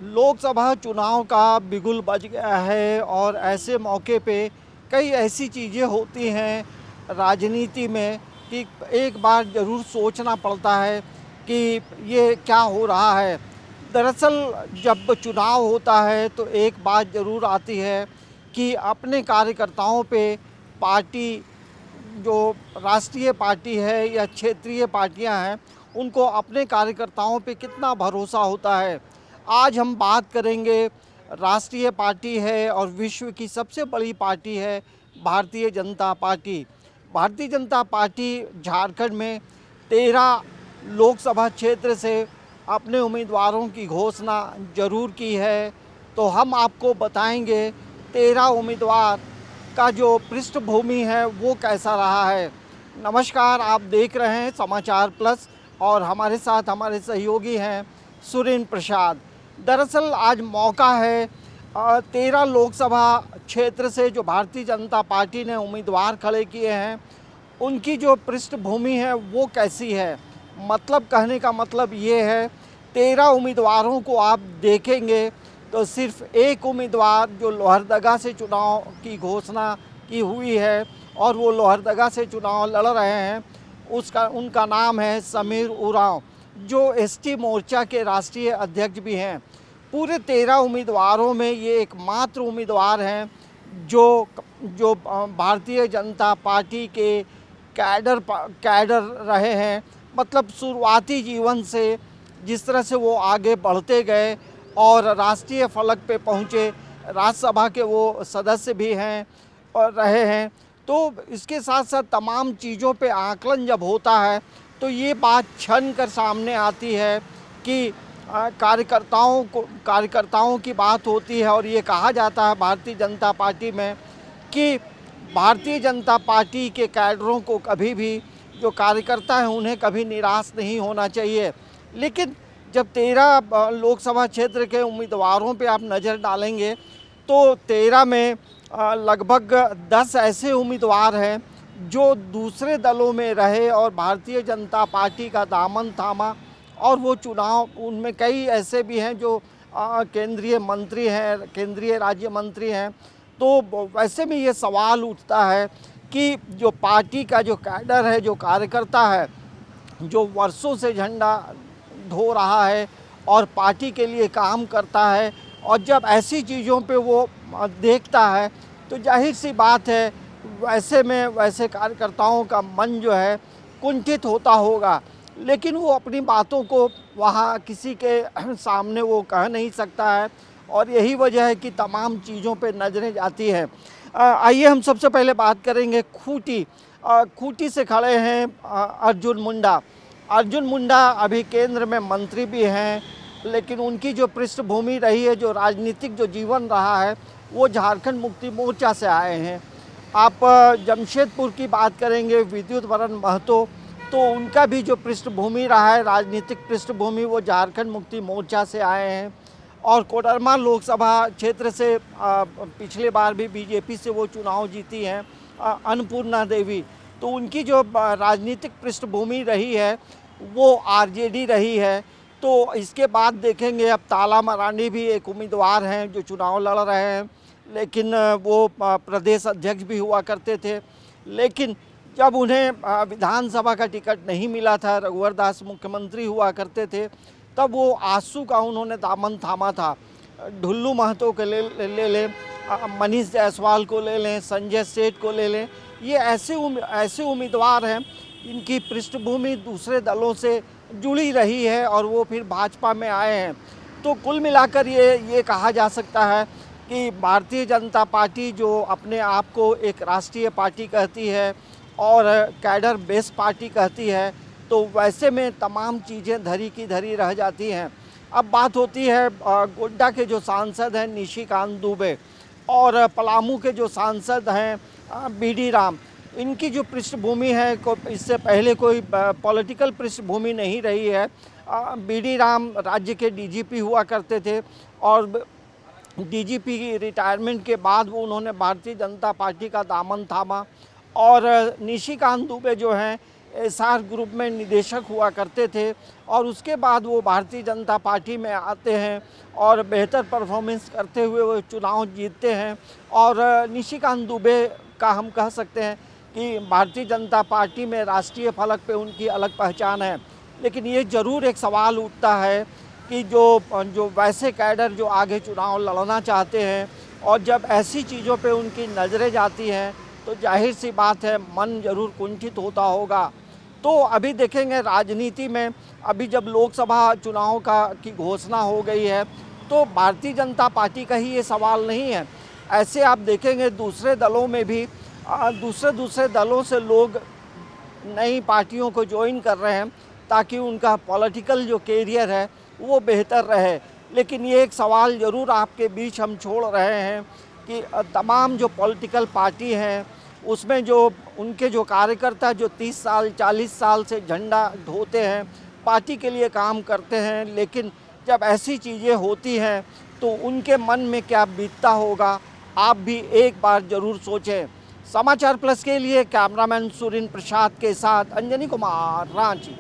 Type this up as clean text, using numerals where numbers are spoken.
लोकसभा चुनाव का बिगुल बज गया है और ऐसे मौके पे कई ऐसी चीज़ें होती हैं राजनीति में कि एक बार ज़रूर सोचना पड़ता है कि ये क्या हो रहा है। दरअसल जब चुनाव होता है तो एक बात ज़रूर आती है कि अपने कार्यकर्ताओं पे पार्टी जो राष्ट्रीय पार्टी है या क्षेत्रीय पार्टियां हैं उनको अपने कार्यकर्ताओं पे कितना भरोसा होता है। आज हम बात करेंगे, राष्ट्रीय पार्टी है और विश्व की सबसे बड़ी पार्टी है भारतीय जनता पार्टी। भारतीय जनता पार्टी झारखंड में 13 लोकसभा क्षेत्र से अपने उम्मीदवारों की घोषणा ज़रूर की है। तो हम आपको बताएंगे 13 उम्मीदवार का जो पृष्ठभूमि है वो कैसा रहा है। नमस्कार, आप देख रहे हैं समाचार प्लस और हमारे साथ हमारे सहयोगी हैं सुरेंद्र प्रसाद। दरअसल आज मौका है 13 लोकसभा क्षेत्र से जो भारतीय जनता पार्टी ने उम्मीदवार खड़े किए हैं उनकी जो पृष्ठभूमि है वो कैसी है। मतलब कहने का मतलब ये है 13 उम्मीदवारों को आप देखेंगे तो सिर्फ एक उम्मीदवार जो लोहरदगा से चुनाव की घोषणा की हुई है और वो लोहरदगा से चुनाव लड़ रहे हैं, उनका नाम है समीर उरांव, जो एसटी मोर्चा के राष्ट्रीय अध्यक्ष भी हैं। पूरे 13 उम्मीदवारों में ये एकमात्र उम्मीदवार हैं जो भारतीय जनता पार्टी के कैडर रहे हैं। मतलब शुरुआती जीवन से जिस तरह से वो आगे बढ़ते गए और राष्ट्रीय फलक पे पहुँचे, राज्यसभा के वो सदस्य भी हैं और रहे हैं। तो इसके साथ साथ तमाम चीज़ों पे आकलन जब होता है तो ये बात छन कर सामने आती है कि कार्यकर्ताओं की बात होती है और ये कहा जाता है भारतीय जनता पार्टी में कि भारतीय जनता पार्टी के कैडरों को कभी भी, जो कार्यकर्ता हैं उन्हें कभी निराश नहीं होना चाहिए। लेकिन जब 13 लोकसभा क्षेत्र के उम्मीदवारों पे आप नज़र डालेंगे तो 13 में लगभग 10 ऐसे उम्मीदवार हैं जो दूसरे दलों में रहे और भारतीय जनता पार्टी का दामन थामा और वो चुनाव, उनमें कई ऐसे भी हैं जो केंद्रीय मंत्री हैं, केंद्रीय राज्य मंत्री हैं। तो वैसे में ये सवाल उठता है कि जो पार्टी का जो कैडर है, जो कार्यकर्ता है, जो वर्षों से झंडा ढो रहा है और पार्टी के लिए काम करता है, और जब ऐसी चीज़ों पे वो देखता है तो जाहिर सी बात है वैसे में वैसे कार्यकर्ताओं का मन जो है कुंठित होता होगा। लेकिन वो अपनी बातों को वहाँ किसी के सामने वो कह नहीं सकता है और यही वजह है कि तमाम चीज़ों पे नज़रें जाती हैं। आइए हम सबसे पहले बात करेंगे खूंटी से खड़े हैं अर्जुन मुंडा। अर्जुन मुंडा अभी केंद्र में मंत्री भी हैं, लेकिन उनकी जो पृष्ठभूमि रही है, जो राजनीतिक जो जीवन रहा है, वो झारखंड मुक्ति मोर्चा से आए हैं। आप जमशेदपुर की बात करेंगे विद्युत वरण महतो, तो उनका भी जो पृष्ठभूमि रहा है, राजनीतिक पृष्ठभूमि, वो झारखंड मुक्ति मोर्चा से आए हैं। और कोडरमा लोकसभा क्षेत्र से पिछले बार भी बीजेपी से वो चुनाव जीती हैं अन्नपूर्णा देवी, तो उनकी जो राजनीतिक पृष्ठभूमि रही है वो आरजेडी रही है। तो इसके बाद देखेंगे अब ताला मरांडी भी एक उम्मीदवार हैं जो चुनाव लड़ रहे हैं, लेकिन वो प्रदेश अध्यक्ष भी हुआ करते थे। लेकिन जब उन्हें विधानसभा का टिकट नहीं मिला था, रघुवर दास मुख्यमंत्री हुआ करते थे, तब वो आंसू का उन्होंने दामन थामा था। ढुल्लू महतो को ले लें, मनीष जायसवाल को ले लें, संजय सेठ को ले लें, ये ऐसे उम्मीदवार हैं इनकी पृष्ठभूमि दूसरे दलों से जुड़ी रही है और वो फिर भाजपा में आए हैं। तो कुल मिलाकर ये कहा जा सकता है कि भारतीय जनता पार्टी जो अपने आप को एक राष्ट्रीय पार्टी कहती है और कैडर बेस पार्टी कहती है, तो वैसे में तमाम चीज़ें धरी की धरी रह जाती हैं। अब बात होती है गोड्डा के जो सांसद हैं निशिकांत दुबे और पलामू के जो सांसद हैं बीडी राम, इनकी जो पृष्ठभूमि है इससे पहले कोई पॉलिटिकल पृष्ठभूमि नहीं रही है। बीडी राम राज्य के डीजीपी हुआ करते थे और डीजीपी की रिटायरमेंट के बाद वो उन्होंने भारतीय जनता पार्टी का दामन थामा। और निशिकांत दुबे जो हैं एसआर ग्रुप में निदेशक हुआ करते थे और उसके बाद वो भारतीय जनता पार्टी में आते हैं और बेहतर परफॉर्मेंस करते हुए वो चुनाव जीतते हैं। और निशिकांत दुबे का हम कह सकते हैं कि भारतीय जनता पार्टी में राष्ट्रीय फलक पे उनकी अलग पहचान है। लेकिन ये ज़रूर एक सवाल उठता है कि जो वैसे कैडर जो आगे चुनाव लड़ना चाहते हैं और जब ऐसी चीज़ों पे उनकी नज़रें जाती हैं तो जाहिर सी बात है मन ज़रूर कुंठित होता होगा। तो अभी देखेंगे राजनीति में, अभी जब लोकसभा चुनाव की घोषणा हो गई है तो भारतीय जनता पार्टी का ही ये सवाल नहीं है। ऐसे आप देखेंगे दूसरे दलों में भी दूसरे दलों से लोग नई पार्टियों को ज्वाइन कर रहे हैं ताकि उनका पॉलिटिकल जो कैरियर है वो बेहतर रहे। लेकिन ये एक सवाल ज़रूर आपके बीच हम छोड़ रहे हैं कि तमाम जो पॉलिटिकल पार्टी हैं उसमें जो उनके जो कार्यकर्ता जो 30 साल 40 साल से झंडा ढोते हैं, पार्टी के लिए काम करते हैं, लेकिन जब ऐसी चीज़ें होती हैं तो उनके मन में क्या बीतता होगा, आप भी एक बार ज़रूर सोचें। समाचार प्लस के लिए कैमरामैन सुरिन प्रसाद के साथ अंजनी कुमार, रांची।